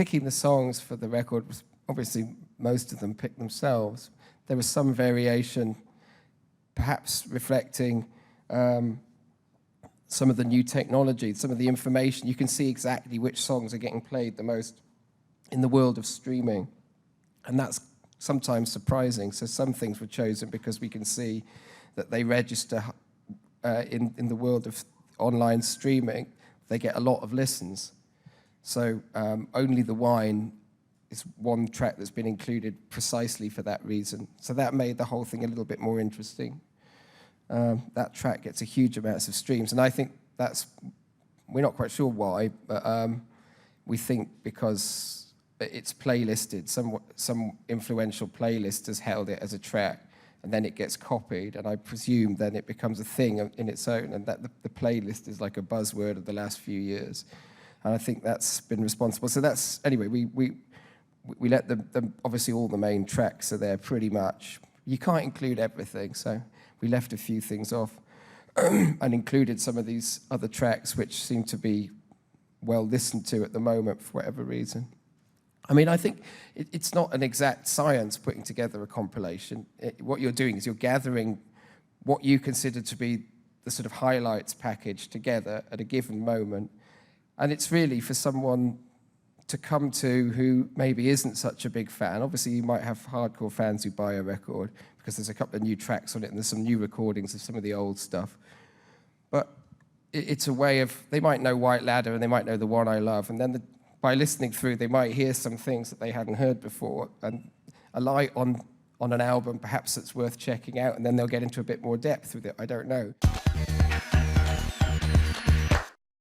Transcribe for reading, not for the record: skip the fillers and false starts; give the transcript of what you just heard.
picking the songs for the record was obviously most of them picked themselves. There was some variation, perhaps reflecting some of the new technology, some of the information. You can see exactly which songs are getting played the most in the world of streaming. And that's sometimes surprising. So some things were chosen because we can see that they register in the world of online streaming. They get a lot of listens. So Only the Wine is one track that's been included precisely for that reason. So that made the whole thing a little bit more interesting. That track gets a huge amounts of streams, and I think we're not quite sure why, but we think because it's playlisted. Some influential playlist has held it as a track, and then it gets copied, and I presume then it becomes a thing in its own, and that the playlist is like a buzzword of the last few years. And I think that's been responsible. So that's, anyway, we let them, obviously all the main tracks are there pretty much. You can't include everything, so we left a few things off and included some of these other tracks which seem to be well listened to at the moment for whatever reason. I mean, I think it's not an exact science putting together a compilation. What you're doing is you're gathering what you consider to be the sort of highlights package together at a given moment. And it's really for someone to come to who maybe isn't such a big fan. Obviously, you might have hardcore fans who buy a record because there's a couple of new tracks on it and there's some new recordings of some of the old stuff. But it's a way of, they might know White Ladder and they might know The One I Love, and then by listening through, they might hear some things that they hadn't heard before, and a light on an album perhaps that's worth checking out, and then they'll get into a bit more depth with it. I don't know.